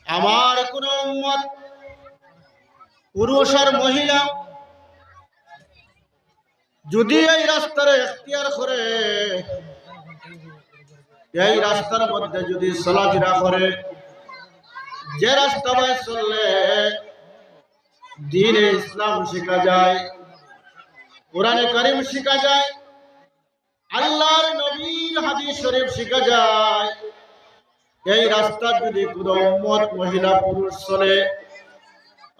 আমার কোন উম্মত পুরুষ আর মহিলা যদি এই রাস্তার এখতিয়ার করে, এই রাস্তার মধ্যে যদি চলাফেরা করে, যে রাস্তায় চললে দ্বীন ইসলাম শেখা যায়, কোরআনে কারীম শেখা যায়, আল্লাহর নবীর হাদিস শরীফ শেখা যায়, এই রাস্তা যদি কোনো উম্মত মহিলা পুরুষ চলে,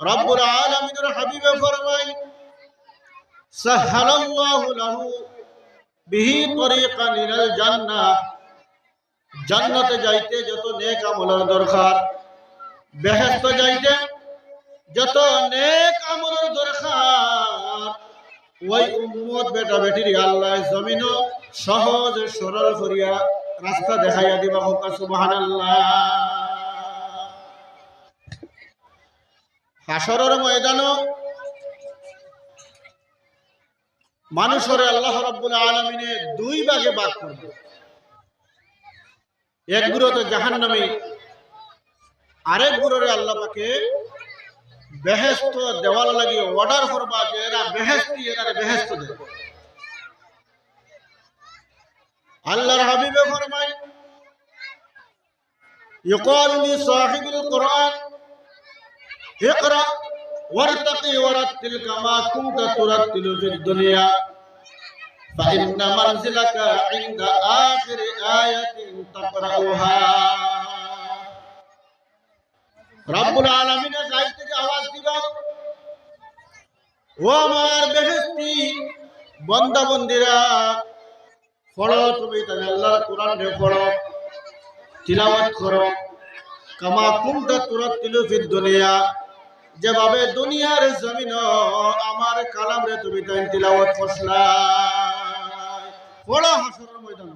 রব্বুল আলামিনের হাবিবে ফরমায় সাহালাল্লাহু লাহু বিহি তরিকান ইলাল জান্নাহ, জান্নাতে যাইতে যত নেক আমলের দরকার, বেহেশতে যাইতে যত নেক আমলের দরকার, ওই উম্মত বেটা বেটির আল্লাহ জমিন সহজ সরল করিয়া রাস্তা দেখাইয়া দিবা। হোক সুবহানাল্লাহ। হাসরের ময়দানে মানুষের আল্লাহ রাব্বুল আলামিনে দুই ভাগে ভাগ করবে। এক গুরু তো জাহান্নামী, আরেক গুরুরে আল্লাহ পাকে বেহেশত দেওয়ার লাগি অর্ডার করবা যে এরা বেহেশতি, এরা বেহেশত দেবে। আল্লাহর হাবিবে ফরমায় ইকালু লিসাহিবিল কুরআন ইকরা ওয়ারতাকি ওয়ারাতিল কামা কুনতা তুরাতিলু ফিদ দুনিয়া ফাইন্না মানজিলাকা ইনদা আখিরি আয়াতিন তাকরাউহা। রব্বুল আলামিনের কাছ থেকে আওয়াজ দিবা, ও আমার বেহেশতি বান্দা বান্দীরা, পড়ো তুমি তাহলে আল্লাহর কোরআন পড়ো, তিলাওয়াত করো, কামা কুনতা তুরাতিলু ফিদ দুনিয়া, যেভাবে দুনিয়ার জমিন আমার কালাম রে তুমি তাই তিলাওয়াত করছলা, পড়ো হাসরের ময়দানে।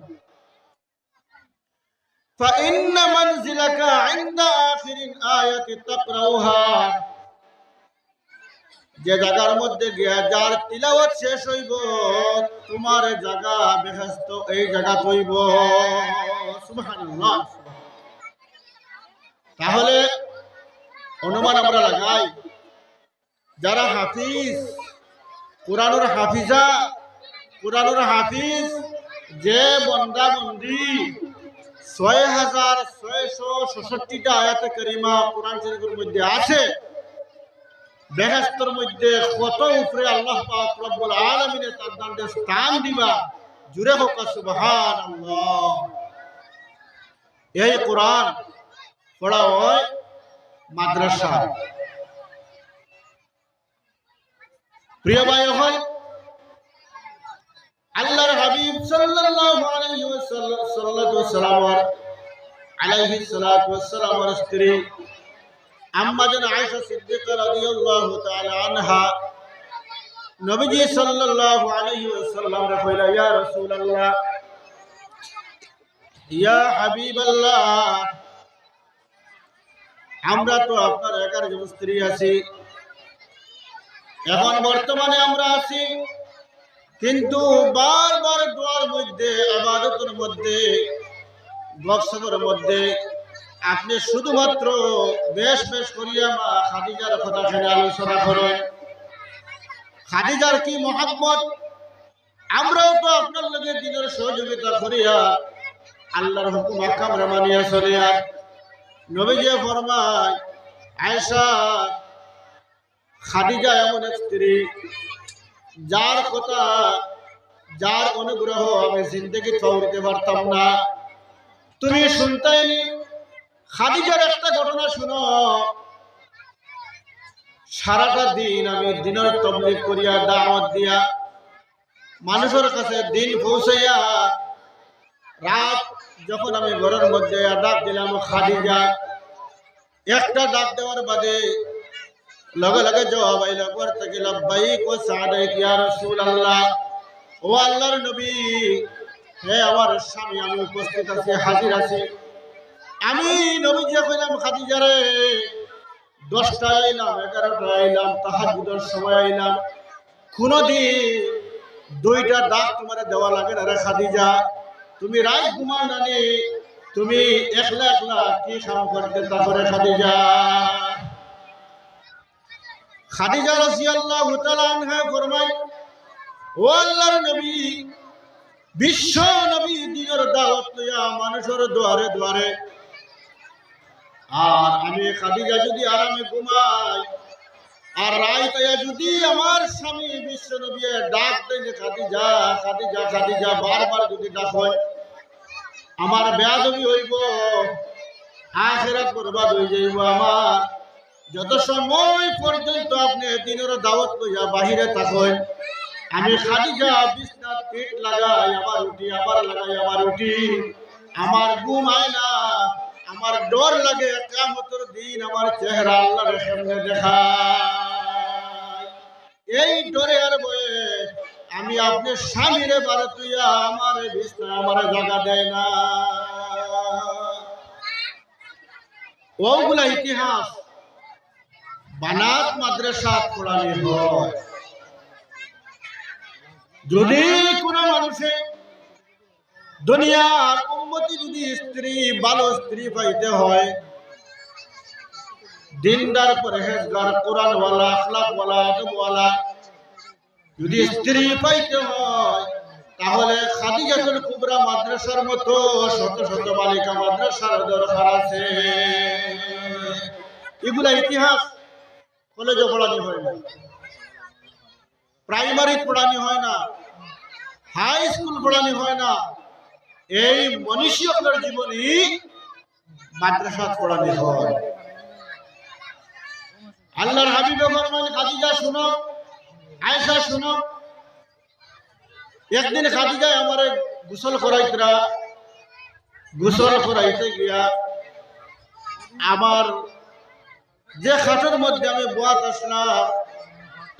ফাইন্না মানজিলাকা ইনদা আখিরিন আয়াতি তাকরাউহা, যে জায়গার মধ্যে গিয়া যার তিলাওয়াত শেষ হইব, তোমার জায়গা বেহেশত এই জায়গা হইব। সুবহানাল্লাহ। তাহলে অনুমান আমরা লাগাই, যারা হাফিজ, কোরআনের হাফিজা, কোরআনের হাফিজ, যে বন্দা বন্দি ৬৬৬৬টা আয়াতে কারিমা কোরআন শরীফের মধ্যে আছে, বেহেশতের মধ্যে কত উপরে আল্লাহ পাক রব্বুল আলামিনের তার দান্ডে স্থান দিবা। জুড়ে হোক সুবহানাল্লাহ। এই কোরআন পড়া হয় মাদ্রাসা। প্রিয় ভাই, হয় আল্লাহর হাবিব সাল্লাল্লাহু আলাইহি ওয়াসাল্লামের স্ত্রী আম্মা জান আয়েশা সিদ্দিকা রাদিয়াল্লাহু তাআলা আনহা নবীজি সাল্লাল্লাহু আলাইহি ওয়াসাল্লাম রে কইলা, ইয়া রাসূলুল্লাহ, ইয়া হাবিবাল্লাহ, আমরা তো আপনার 11 জন স্ত্রী আছি, এখন বর্তমানে আমরা আছি, কিন্তু বারবার দোয়ার মধ্যে, ইবাদতের মধ্যে, গপসপের মধ্যে আপনি শুধুমাত্র বেশ বেশ করিয়া মা খাদিজার কথা শুনে আলোচনা করেন। খাদিজার কি মহব্বত, আমরাও তো আপনার লগে দিনের সহযোগিতা করিয়া আল্লাহর হুকুম আহকাম মানিয়া চলিয়া। নবীজি ফরমায়, আয়েশা, খাদিজা এমন এক স্ত্রী যার কথা, যার অনুগ্রহ আমি জিন্দেগি চলতে পারতাম না। তুমি শুনতেনি খাদিজার একটা ঘটনা শুনো। সারাটা দিন আমি দিনের তাবলীগ করিয়া, দাওয়াত দিয়া, মানুষের কাছে দিন পৌঁছাইয়া, রাত যখন আমি ঘরের মধ্যে ডাক দিলাম খাদিজা, একটা ডাক দেওয়ার বাদে লগে লগে জবাব আইল, করতে গেলাম লাব্বাইক ওয়া সাদাইক ইয়া রাসূলুল্লাহ। ও আল্লাহর নবী, হে আমার স্বামী, আমি উপস্থিত আছি, হাজির আছি। আমি নবীজি কইলাম, খাদিজা রে, 10টায় আইলাম, 11টায় আইলাম, তাহাজ্জুদের সময় আইলাম, কোনদিন 2টা ডাক তোমার দেওয়া লাগে না রে খাদিজা। তুমি রাত ঘুমান নানি, তুমি একলা একলা কি কাম করতে তারপরে খাদিজা রাদিয়াল্লাহু তাআলা আনহা ফরমায়, ও আল্লাহর নবী, বিশ্ব নবী দিনের দাওয়াত লইয়া মানুষের দুয়ারে দুয়ারে, আর আমি খাদিজা যদি আরামে ঘুমাই আর রাইতায়া যদি আমার স্বামী বিশ্ব নবী ডাক দেয় খাদিজা খাদিজা খাদিজা বারবার যদি ডাক হয়, আমার বেয়াদবি হইব, আখিরাত বরবাদ হয়ে যাইব। আমার যত সময় পর্যন্ত আপনি দিনের দাওয়াত লইয়া বাহিরে থাকেন, আমি খাদিজা বিছনাত পেট লাগাই আবার উঠি, আবার লাগাই আবার উঠি, আমার ঘুম হয় না, আমার ডর লাগে কিয়ামতের দিন আমার চেহারা আল্লাহর সামনে দেখায়। এই ডরে আর ভয়ে আমি আপনার স্বামীরে বারে তুইয়া আমার বিছনা আমার জায়গা দেয় না। ওগুলা ইতিহাস বানাত মাদ্রাসা পড়ানি হয়। যদি কোন মানুষে দুনিয়ার উম্মতি যদি স্ত্রী ভালো স্ত্রী পাইতে হয়, দিনদার পরহেজগার কোরআনওয়ালা আখলাকওয়ালা আদবওয়ালা যদি স্ত্রী পাইতে হয়, তাহলে খাদিজাতুল কুবরা মাদ্রাসার মতো শত শত বালিকা মাদ্রাসার দরকার আছে। এগুলা ইতিহাস কলেজে পড়ানি হয় না, প্রাইমারি পড়ানি হয় না, হাই স্কুল পড়ানি হয় না, এই মনীষীদের জীবনী মাদ্রাসা পড়ানি হয়। আল্লাহর হাবিবে ফরমান, খাদিজা শুনো, আয়েশা শুনো, একদিন খাদিজা আমারে গোসল করাইতে গিয়া আমার যে খাটের মধ্যে আমি বোয়াত আসলাম,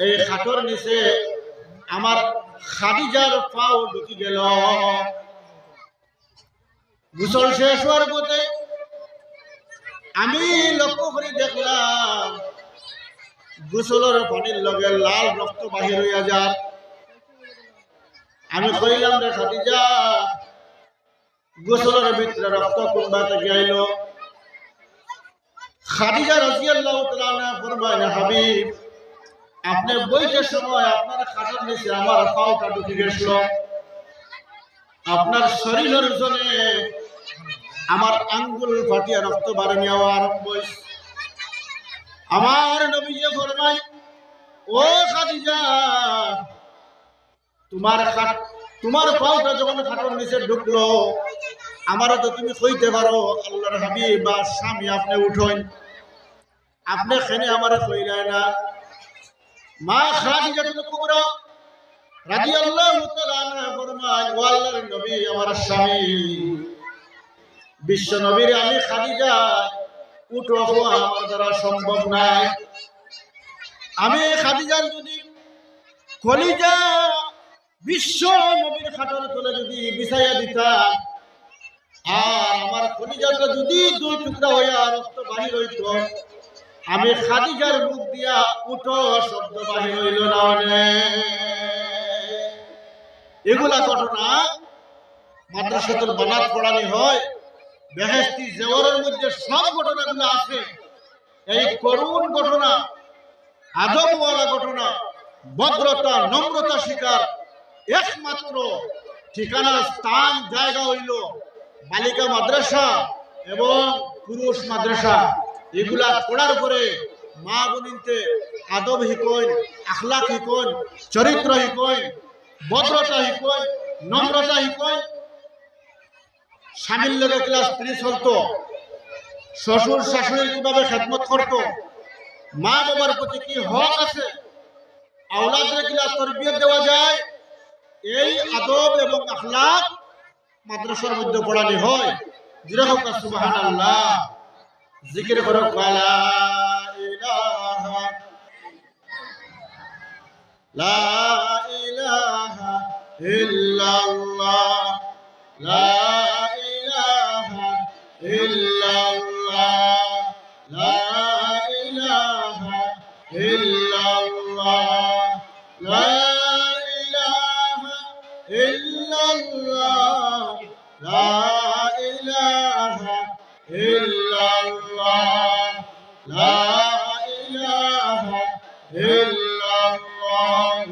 এই খাটের নিচে আমার খাদিজার পাও ঢুকি গেল। গোসল শেষ হওয়ার পথে আমি লক্ষ্য করে দেখলাম গোসলের পানির লগে লাল রক্ত বাহির হইয়া যায়। আমি কইলাম, রে খাদিজা, গোসলের ভিতরে রক্ত কোনবা থেকে আইল? খাদিজা রাদিয়াল্লাহু তাআলা ফরমায়, হাবিব, আপনি বইতে সময় আপনার খাটের নিচে আমার পাওটা ঢুকে গেছিল, আপনার শরীরের জন্য আমার আঙ্গুল ফাটিয়া রক্ত বার নেওয়া আরম্ভ হইছে। আমার নবীজি ফরমায়, ও খাদিজা, তোমার পাওটা যখন খাটের নিচে ঢুকলো, আমারও তো তুমি কইতে পারো, আল্লাহর হাবিব বা স্বামী, আপনি উঠোন, আপনি খেনে আমারে কইলেন না। মা খাদিজাতুল কুবরা রাদিয়াল্লাহু তাআলা আনহা ফরমায়, ও আল্লাহর নবী, আমার স্বামী বিশ্ব নবীর আমি খাদিজা উঠো, আমার দ্বারা সম্ভব নাই। আমি খাদিজার যদি কলিজা বিশ্ব নবীর খাটের তলে যদি বিছাইয়া দিতাম, আর আমার কলিজাটা যদি দুই টুকরা হইয়া রক্ত বাহির হইত, আমি খাদিজার মুখ দিয়া উঠো শব্দ বাহির হইল না। এগুলা ঘটনা মাদ্রাসাতুল বানাত পড়ানি হয়। বেহেশতি জেওয়ারের মধ্যে সব ঘটনাগুলো আছে। এই করুণ ঘটনা, আদবওয়ালা ঘটনা, ভদ্রতা নম্রতা শিকার একমাত্র ঠিকানা স্থান জায়গা হইল বালিকা মাদ্রাসা এবং পুরুষ মাদ্রাসা। এগুলা পড়ার পরে মা বোনিনতে আদব শিকইন, আখলাক শিকইন, চরিত্র শিকইন, ভদ্রতা শিকইন, নম্রতা শিকইন। স্বামীর লগে কিলা স্ত্রী চলত, শ্বশুর শাশুড়ির কিভাবে খেদমত করত, মা বাবার প্রতি কি হক আছে, আওলাদের কিলা তরবিয়ত দেওয়া যায়, এই আদব এবং আখলাক মাদ্রাসার মধ্যে পড়ানি হয়। যেরকম সুবহানাল্লাহ, জিকির করো, লা ইলাহা লা ইলাহা ইল্লাল্লাহ, লা ইলাহা ইল্লাল্লাহ, লা ইলাহা ইল্লাল্লাহ, লা ইলাহা ইল্লাল্লাহ, লা ইলাহা লা ইলাহা ইল্লাল্লাহ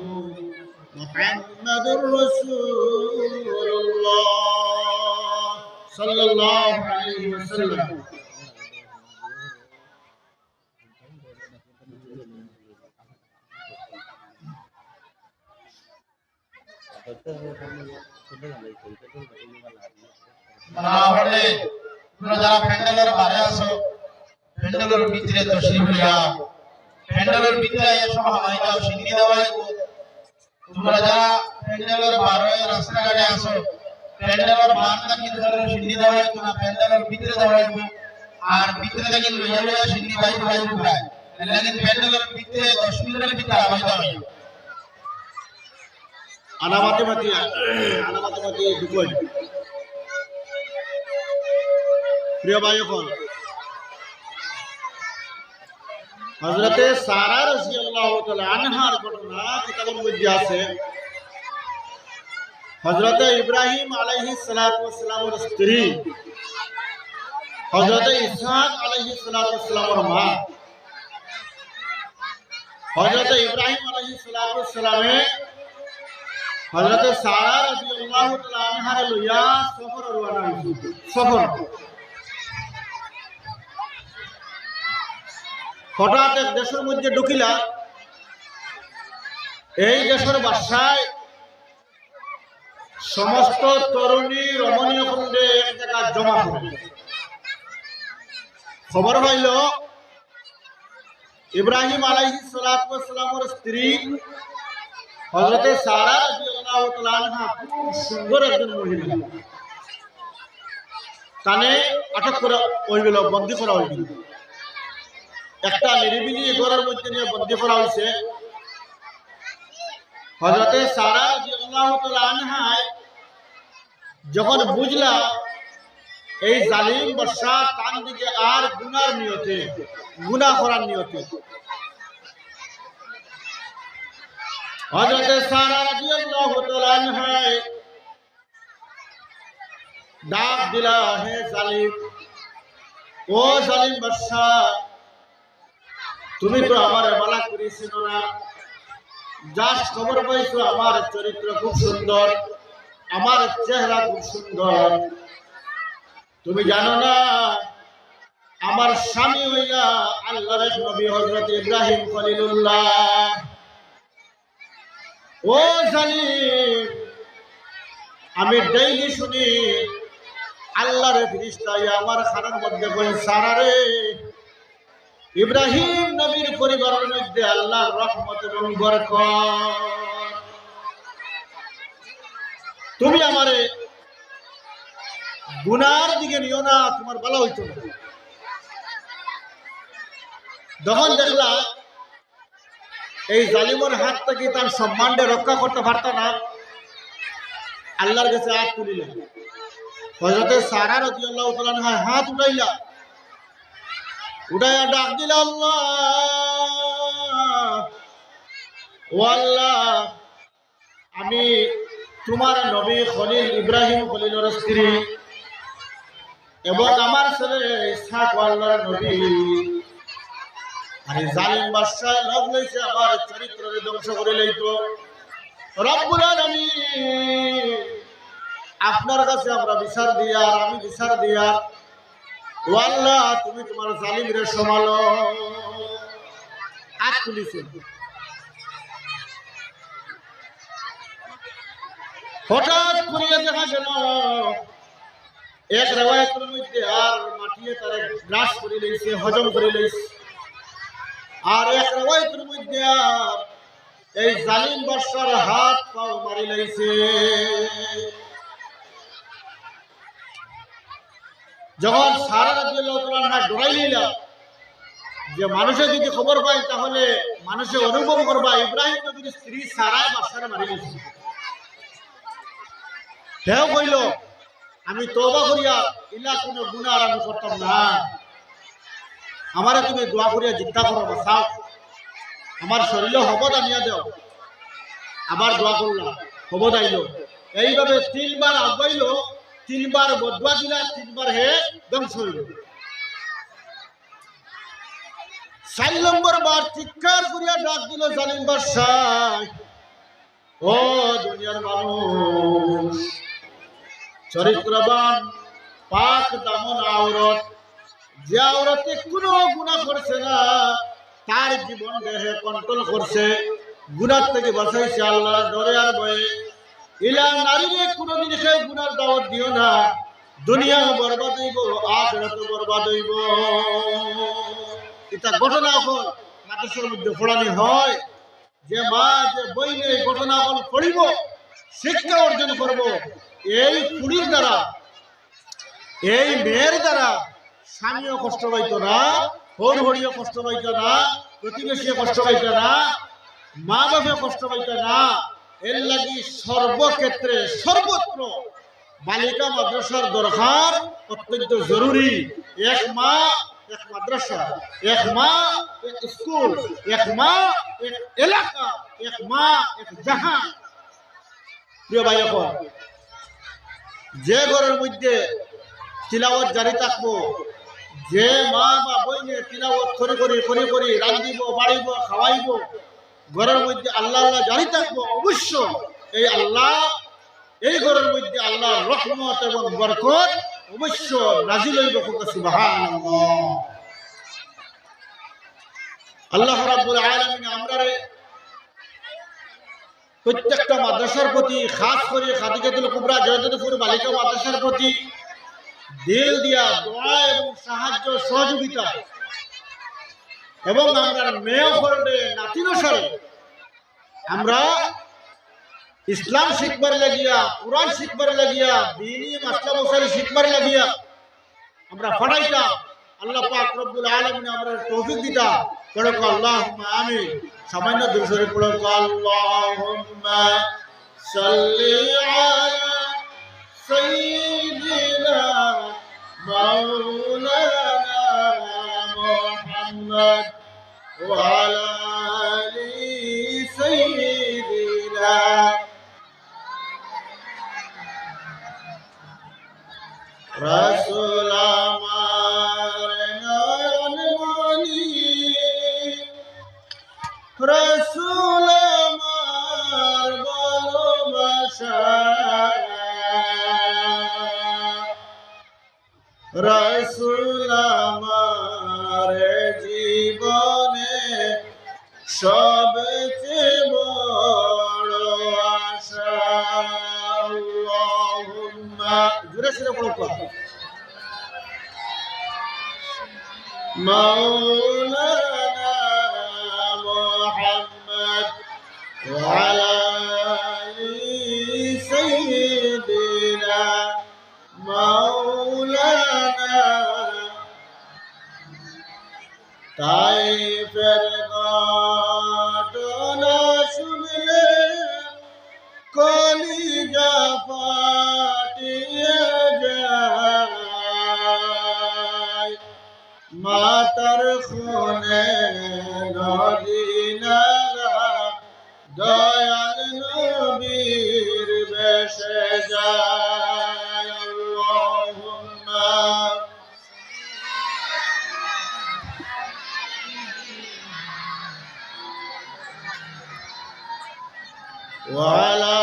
মুহাম্মাদুর রাসূলুল্লাহ সাল্লাল্লাহু আলাইহি ওয়াসাল্লাম। তাহলে তোমরা যারা প্যান্ডেলের বাইরে আছো, প্যান্ডেলের ভিতরে তশরিফ লিয়া, প্যান্ডেলের ভিতরে এসব হামাইটা সিন্নি দেওয়াই। তোমরা যারা প্যান্ডেলের বাইরে রাস্তাঘাটে আছো, প্যান্ডেলের বাইরে থেকে ধরে সিন্নি দেওয়াই না, প্যান্ডেলের ভিতরে দেওয়াই। আর ভিতরে থেকে লইয়া লইয়া সিন্নি বাইরে বাইরে প্রায় লেকিন প্যান্ডেলের ভিতরে 10 মিনিটের ভিতরে হামাইটা হয়। আনামাতে ঢুকোই। প্রিয় ভাই, এখন হযরতে সারা রাদিয়াল্লাহু তাআলা আনহার ঘটনা কিতাবের মধ্যে আছে। হযরতে ইব্রাহিম আলাইহিস সালাতু ওয়াস সালামের স্ত্রী, হযরতে ইসহাক আলাইহিস সালাতু ওয়াস সালামের মা, হযরতে ইব্রাহিম আলাইহিস সালাতু ওয়াস সালামে হযরতে সারা রাদিয়াল্লাহু তাআলা আনহার লইয়া সফর রওনা হইছে। সফর হঠাৎ এক দেশের মধ্যে ঢুকিলা। এই দেশের বাসায় সমস্ত তরুণী রমণীয় খণ্ডে এক জায়গা জমা করে। খবর হইল ইব্রাহিম আলাইহিস সালাতু ওয়াস সালামের স্ত্রী হযরতে সারা রাদিয়াল্লাহু তাআলা আনহা খুব সুন্দর একজন মহিলা। তানে আটক করা হইল, বন্দী করা হইল। একটা নিরিবিলি ঘরের মধ্যে নিয়ে বন্দী করা হয়েছে। হযরতে সারা রাদিয়াল্লাহু তাআলা আনহা যখন বুঝলা এই জালিম বাদশা তার দিকে আর গুনার নিয়তে, গুনাহ করার নিয়তে, হযরতে সারা রাদিয়াল্লাহু তাআলা আনহা ডাক দিলা, হে জালিম, ও জালিম বাদশা, তুমি তো আমার বালা করেছিল না। যার খবর পাইছো আমার চরিত্র খুব সুন্দর, আমার চেহারা খুব সুন্দর। তুমি জানো না আমার স্বামী হইয়া আল্লাহর নবী হযরত ইব্রাহিম খলিলুল্লাহ। ও জালিম, আমি ডেইলি শুনি আল্লাহর ফেরেশতা আমার খানার মধ্যে কই, সারা রে, ইব্রাহিম নবীর পরিবারের মধ্যে আল্লাহর রহমত এবং বরকত। তুমি আমারে গুনার দিকে নিও না, তোমার ভালো হইতো না। যখন দেখলা এই জালিমের হাত থেকে তার সম্মানটা রক্ষা করতে পারত না, আল্লাহর কাছে হাত তুলিলা। হযরতে সারা রাদিয়াল্লাহু তাআলা আনহা হাত উঠাইলা, উঠাইয়া ডাক দিলা, আল্লাহ, ও আল্লাহ, আমি তোমার নবী খলিল ইব্রাহিম খলিলের স্ত্রী এবং আমার ছেলে ইসহাক আল্লাহর নবী। আরে জালিম বাদশা লোভ লইছে আমার চরিত্রকে ধ্বংস করে লইতো। রব্বুল আলামিন, আপনার কাছে আমরা বিচার দিয়া, আর আমি বিচার দিয়া, ও আল্লাহ, তুমি তোমার জালিমরে সমালো। হাত তুলিছে। হঠাৎ করে দেখা গেল এক রেওয়ায়াতের মধ্যে আর মাটিয়ে তারে গ্রাস করে লইছে, হজম করে লইছে। আর এক রেওয়ায়াতের মধ্যে আর এই জালিম বাদশার হাত পাও মারি লইছে। যখন সারা রাদিয়াল্লাহু তাআলা আনহা ডরাই লইলা যে মানুষে যদি খবর পায় তাহলে মানুষে অনুভব করবা ইব্রাহিম নবীর স্ত্রী সারায় বাদশারে মারি লইছে। হেও কইল, আমি তওবা করিয়া ইলা কোনো গুনাহ আর আমি করতাম না, আমারে তুমি দোয়া করিয়া জিজ্ঞা করো, বাঁচাও, আমার শরীরে হবদ আনিয়া দেও। আবার দোয়া করলাম, হবদ আইল। এইভাবে 3 বার আগাইল, 3 বার বদুয়া দিলা, 3 বার হে ধ্বংস হইল। 4 নম্বর বার চিৎকার করিয়া ডাক দিল জালিম বাদশাহ, ও দুনিয়ার মানুষ, চরিত্রবান পাক দামন আওরত, যে আওরতে কোনো গুনাহ করছে না, তার জীবন দেহে কন্ট্রোল করছে, গুনাহ থেকে বাঁচাইছে আল্লাহর ডরে আর ভয়ে। ইলা নারীরে কোনোদিন সেই গুনার দাওয়াত দিও না, দুনিয়া বরবাদ হইব, আখিরাত বরবাদ হইব। এটা ঘটনা হল মাদ্রাসার মধ্যে পড়ানি হয়, যে মা যে বই নেই ঘটনা হল পড়িব, শিক্ষা অর্জন করব। এই কুড়ির দ্বারা, এই মেয়ের দ্বারা স্বামীও কষ্ট পাইত না, হরিও কষ্ট পাইত না, প্রতিবেশীও কষ্ট পাইত না, মা বাবা কষ্ট পাইত না। এর লাগি সর্বক্ষেত্রে সর্বত্র বালিকা মাদ্রাসার দরকার অত্যন্ত জরুরি। এক মা এক মাদ্রাসা, এক মা এক স্কুল, এক মা এক এলাকা, এক মা এক জাহান। প্রিয় ভাই, এখন যে ঘরের মধ্যে তিলাওয়াত জারি থাকবো, যে মা বা বইনে তিলাওয়াত করি রান্ধিব, বাড়িব, খাওয়াইব, ঘরের মধ্যে আল্লাহ আল্লাহ জারি থাকবো, অবশ্য এই আল্লাহ, এই ঘরের মধ্যে আল্লাহর রহমত এবং বরকত অবশ্য নাজিল হইব। সুবহানাল্লাহ। আল্লাহ রাব্বুল আলামিন আমরারে প্রত্যেকটা মাদ্রাসার প্রতি, খাস করে খাদিজাতুল কুবরা জয়দেবপুর বালিকা মাদ্রাসার প্রতি দিল দিয়া দোয়া এবং সাহায্য সহযোগিতা, এবং আমরা মেয়ে ফরডে নাতিনসারে আমরা ইসলাম শিখবার লাগিয়া, কোরআন শিখবার লাগিয়া, দ্বীনি মাসলা মশাইল শিখবার লাগিয়া আমরা পড়াইতাম। আল্লাহ পাক রব্বুল আলামিন আমরা তৌফিক দিতা। পড়ো আল্লাহুম্মা আমিন। সামান্য দুরূদ পড়ো আল্লাহুম্মা সাল্লি আলা সাইয়্যিদিনা মাওলানা মুহাম্মদ ওয়া আলা আলি সাইয়্যিদিনা। রাসূল আমার নয়নমণি, রাসূল আমার ভালোবাসা, রাসূল আমার জীবনে সবচেয়ে বড় আশা। আল্লাহুম্মা জোরে সরে পড়ো মাওলানা মুহাম্মদ ওয়া আলা আলি সাইয়্যিদিনা মাওলানা। তাইফের ঘটনা শুনলে কলিজা ফাটিয়ে যায়, মাতার খুনে নদী নালা দয়াল নবীর বেশে যায়। আল্লাহুম্মা ওয়া আলা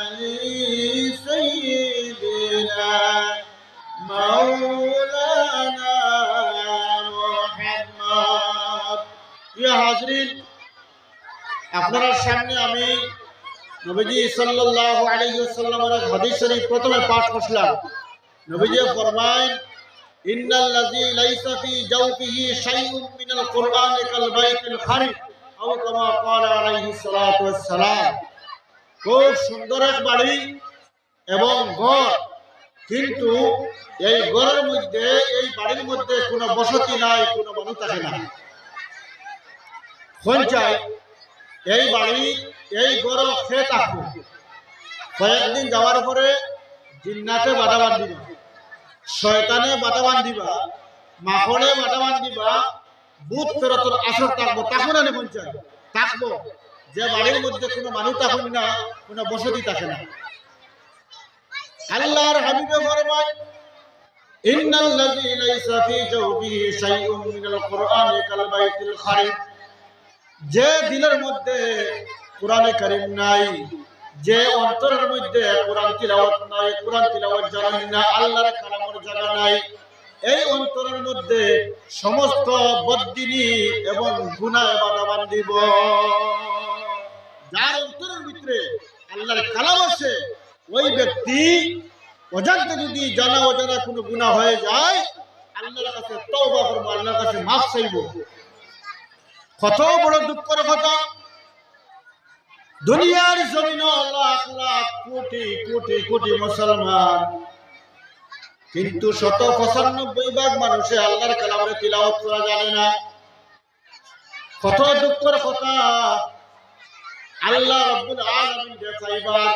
আলি সাইয়্যিদিনা মাওলানা মুহাম্মদ। ইয়া হাজরিন, আপনার সামনে আমি নবীজি সাল্লাল্লাহু আলাইহি ওয়াসাল্লামের হাদিস শরীফ প্রথমে পাঠ করলাম। নবীজি ফরমায়, ইন্নাল্লাযী লাইসা ফি জাওফিহি শাইউন মিনাল কুরআনি কাল বাইতিল খারিব, আও কামা ক্বালা আলাইহিস সালাতু ওয়াস সালাম। খুব সুন্দর এক বাড়ি এবং ঘর, কিন্তু এই ঘরের মধ্যে, এই বাড়ির মধ্যে কোনো বসতি নাই, কোনো মানুষ থাকে না। পঞ্চায়েত এই বাড়ি, এই ঘর খেয়ে থাকবো। কয়েকদিন যাওয়ার পরে জিন্নাতে বাধা বান্ধিবা, শয়তানে বাধা বান্ধিবা, মাকড়ে বাধা বান্ধিবা, ভূত ফেরতর আসর থাকবো। তখন আমি পঞ্চায়েত থাকবো যে বাড়ির মধ্যে কোনো মানুষ থাকুন না, কোনো বসতি থাকে না। আল্লাহর হাবিবে ফরমায়, ইন্নাল্লাযী লাইসা ফী জাওফিহি শাইউম মিনাল কুরআনি কাল বাইতিল খারিব, যে দিলের মধ্যে কোরআনে কারীম নাই, যে অন্তরের মধ্যে কোরআন তিলাওয়াত নাই, কোরআন তিলাওয়াত জানেন না, আল্লাহর কালামের জায়গা নাই, এই অন্তরের মধ্যে সমস্ত বদদিনী এবং গুনাহ বাধা বান্ধিব। যার অন্তরের ভিতরে আল্লাহর কালাম আছে, ওই ব্যক্তি অজান্তে যদি জানা অজানা কোনো গুনাহ হয়ে যায়, আল্লাহর কাছে তওবা করব, আল্লাহর কাছে মাফ চাইব। কত বড় দুঃখের কথা, দুনিয়ার জমিনে লাখ লাখ কোটি কোটি কোটি মুসলমান, কিন্তু 95% মানুষে আল্লাহর কালামের তিলাওয়াত করা জানে না। কত দুঃখের কথা, আল্লাহ রাব্বুল আলামিন দেখাইবার,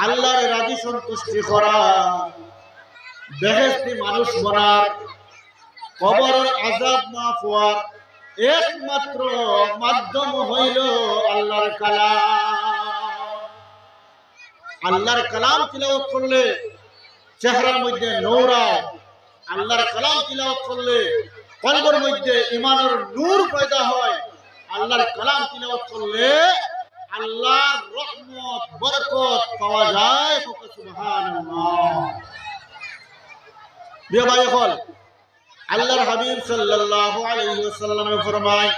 আল্লাহর রাজি সন্তুষ্টি করা, বেহেশতি মানুষ বনার, কবরের আযাব মাফ হওয়ার একমাত্র মাধ্যম হইল আল্লাহর কালাম। আল্লাহর কালাম তিলাওয়াত করলে চেহারার মধ্যে নূর আয়, আল্লাহর কালাম তিলাওয়াত করলে কলবের মধ্যে ঈমানের নূর পয়দা হয়, আল্লাহর কালাম তিলাওয়াত করলে আল্লাহর রহমত বরকত পাওয়া যায়। সুবহানাল্লাহ। প্রিয় ভাই হল, আল্লাহর হাবিব সাল্লাল্লাহু আলাইহি ওয়াসাল্লাম ফরমায়,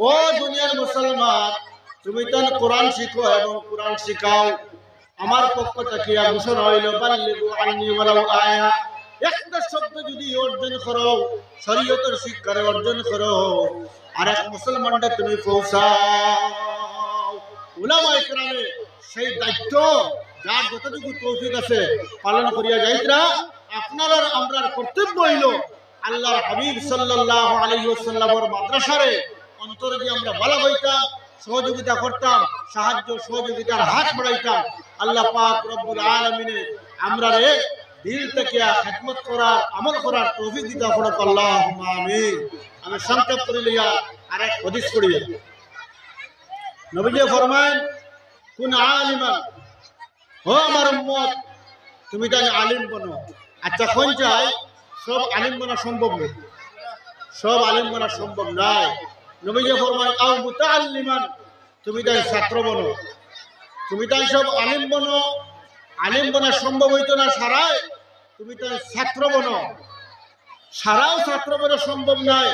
ও দুনিয়ার মুসলমান, তুমি তো কোরআন শিখো এবং কোরআন শিখাও। আমার পক্ষ থেকে ঘোষণা হইল, বাল্লিগু আন্নী ওয়ালাউ আয়া, একটা শব্দ যদি অর্জন করো, শরীয়তের শিক্ষারে অর্জন করো, আর এক মুসলমানটা তুমি পৌঁছাও। উলামায়ে কেরামে সেই দায়িত্ব যার যতটুকু তৌফিক আছে পালন করিয়া যাইতরা। আপনার আর আমরার কর্তব্য হইল আল্লাহর হাবিব সাল্লাল্লাহু আলাইহি ওয়াসাল্লামের মাদ্রাসারে অন্তরে দিয়ে আমরা ভালো হইতাম, সহযোগিতা করতাম, সাহায্য সহযোগিতার হাত বাড়াইতাম। আল্লাহ পাক রব্বুল আলামিনে আমরারে দিল থেকে খিদমত করার, আমল করার তৌফিক দিতে পড়ক, আল্লাহুম্মা আমিন। আমি সংক্ষেপ করে লিয়া আরেক হাদিস পড়ি। নবীজি ফরমায়, কুন আলিমান, ও আমার উম্মত, তুমি তাই আলিম বনো। আচ্ছা, কোন চাই সব আলিম বনা সম্ভব নয়, সব আলিম বনা সম্ভব নয়। নবীজি ফরমায়, আও মুতাআল্লিমান, তুমি তাই ছাত্র বনো। তুমি তাই সব আলিম বনো, আলিম বনা সম্ভব হইতো না সারাই, তুমি তাই ছাত্র বনো, সারাও ছাত্র বনা সম্ভব নয়।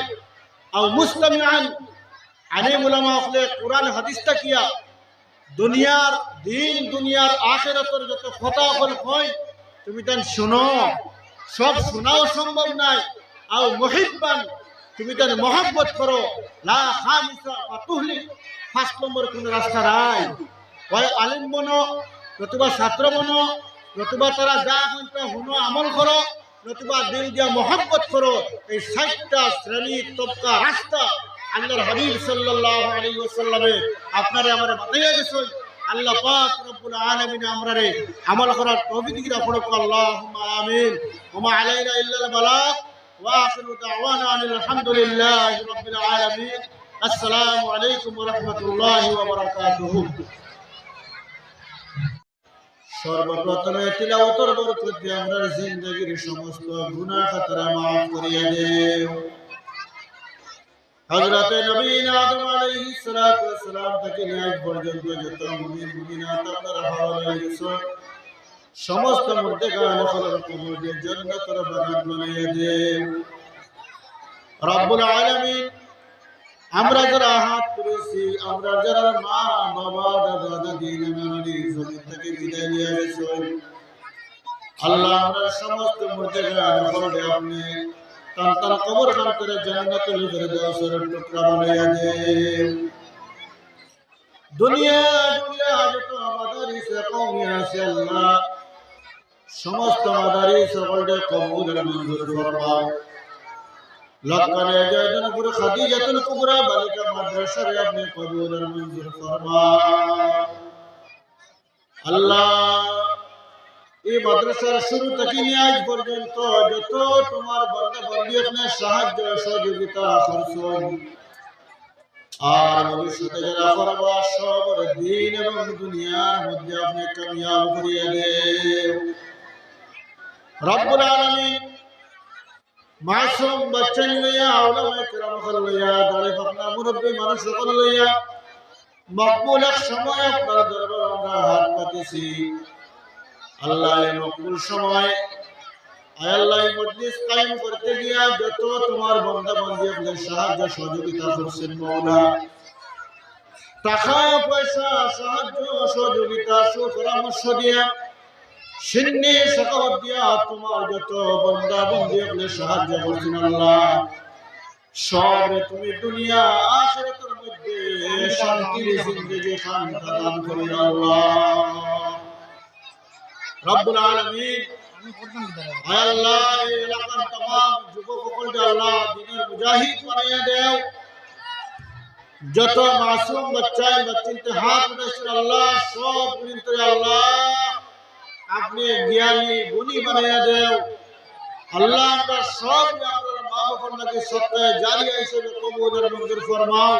আও মুসতামিআন, আলিম উলামা হলে কোরআন হাদিসটা কিয়া দুনিয়ার দিন, দুনিয়ার আখিরাতের যত কথা হল হয়, তুমি তাই শোনো, সব শোনাও সম্ভব নয়। আও মুহিব্বান, তুমি তাই মহব্বত করো। লা খামিসা ফাতুহলি, 5 নম্বর কোন রাস্তা নাই। হয় আলিম বনো, নতুবা ছাত্র বনো, নতুবা তারা যা হইতা হুনো আমল করো, নতুবা দিল দিয়া মহব্বত করো। এই 60টা শ্রেণী তবকা রাস্তা আল্লাহর হাবিব সাল্লাল্লাহু আলাইহি ওয়াসাল্লামে আপনারে আমারে বাতাইয়া গেছেন। আল্লাহ পাক রব্বুল আলামিন আমরারে আমল করার তৌফিক দিতে পড়ক, আল্লাহুম্মা আমিন। ওয়া মা আলাইনা ইল্লাল বালাগ, ওয়া আখিরু দাওয়ানা আলহামদুলিল্লাহি রাব্বিল আলামিন। আসসালামু আলাইকুম ওয়া রাহমাতুল্লাহি ওয়া বারাকাতুহু। সর্বপ্রথমে তিলাওয়াতের বরকত দিয়ে আমরার জিন্দেগীর সমস্ত গুনাহ খাতারা মাফ করিয়া দেও। হযরতে নবীনা আদম আলাইহিস সালাতু ওয়াস সালাম থেকে আজ পর্যন্ত যত মুমিন মুমিনাত আপনারা হাওয়ালা গেছেন, সমস্ত মুর্দেগান খলর কবুলের জান্নাতের বাগান বানাইয়া দেও। রব্বুল আলামিন, আমরা যারা হাত তুলেছি, আমরা যারা মা বাবা দাদা দাদি নানানি জমিন থেকে বিদায় নিয়ে গেছেন, আল্লাহ আমরা সমস্ত মুর্দেগান খলরে আপনি তার কবর খানতের জান্নাতুল ফিরদাউসের টুকরা বানাইয়া দেন। দুনিয়া যত মাদারিসে কওমি আছে আল্লাহ, সমস্ত মাদারিস সকলকে কবুল মঞ্জুর ফরমাও। লক্কানে জায়দানপুর খাদিজাতুল কুবরা বালিকা মাদ্রাসারে আপনি কবুল মঞ্জুর ফরমাও। আল্লাহ, এই মাদ্রাসার শুরু থেকে নিয়ে আজ পর্যন্ত যত তোমার বান্দা বান্দি আপনার সাহায্য সহযোগিতা করছেন, আর ভবিষ্যতে যারা করবা সব দিন এবং দুনিয়ার মধ্যে আপনি কামিয়াব করিয়ে দেন। রব্বুল আলামিন, মাসুম বাচ্চা লইয়া উলামায়ে কেরাম লইয়া দাঁড়ে পাকনা মুরব্বী মানুষ সকল লইয়া মকবুল এক সময় আপনার দরবারে আমরা হাত পাতেছি। আল্লাহ এই মকবুল সময় আয় আল্লাহ এই মজলিস কায়েম করতে গিয়া যত তোমার বান্দা বান্দী আপনার সাহায্য সহযোগিতা করছেন মাওলা, টাকা পয়সা সাহায্য সহযোগিতা সুপরামর্শ দিয়া সিন্নি সাকাওয়াত দিয়া তোমার যত বান্দা বান্দী আপনার সাহায্য করছেন আল্লাহ, সব তুমি দুনিয়া আখিরাতের মধ্যে শান্তির জিন্দেগি খান দান করে আল্লাহ রব্বুল আলামিন। আয় আল্লাহ এই এলাকার तमाम যুবক সকলকে আল্লাহ দ্বীনের মুজাহিদ বানাইয়া দাও, যত মাসুম বাচ্চা বাচ্চিতে হাত উঠাইছেন আল্লাহ সব গুলিতে আল্লাহ আপনি জ্ঞানী গুণী বানাইয়া দাও আল্লাহ। আমরা সব আমরা মা বাবার নাকি সত্তায় জারিয়া হিসেবে কবুল আর মঞ্জুর ফরমাও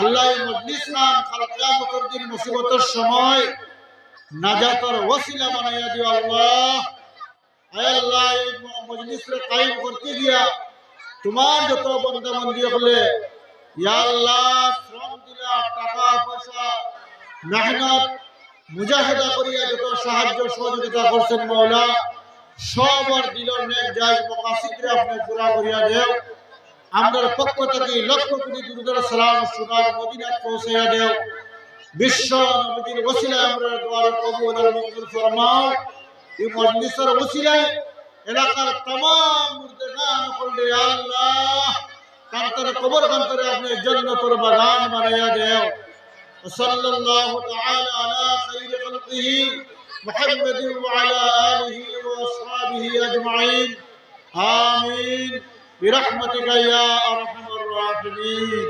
আল্লাহ। এই মজলিস নাম কাল কিয়ামতের দিন মুসিবতের সময় নাজাতের ওসিলা বানাইয়া দিও আল্লাহ। আয় আল্লাহ এই মজলিসকে কায়েম করতে গিয়া তোমার যত বান্দা বান্দী হলে ইয়া আল্লাহ শ্রম দিলা, টাকা পয়সা মেহনত মুজাহিদা করিয়া যত সাহায্য সহযোগিতা করছেন মাওলা, সবার দিলের নেক জায়েজ মাকাসিদরে আপনি পুরা করিয়া দেও। আমরার পক্ষ থেকে লক্ষ কোটি দুরূদ সালাম সুনার মদিনাত পৌঁছাইয়া দেও। বিশ্ব নবীর ওসিলায় আমরা দোয়া কবুল আর মঞ্জুর ফরমাও। এই মজলিসের ওসিলায় এলাকার तमाम মুর্দেগান করলে আল্লাহ কান্তর কবর কান্তরে আপনি জান্নাতের বাগান বানাইয়া দেও। সাল্লাল্লাহু তাআলা আলা খায়রি খালকিহি মুহাম্মাদ ওয়া আলা আলিহি ওয়া আসহাবিহি আজমাইন আমিন বিরহমাতিকা ইয়া আরহামার রাহিমিন।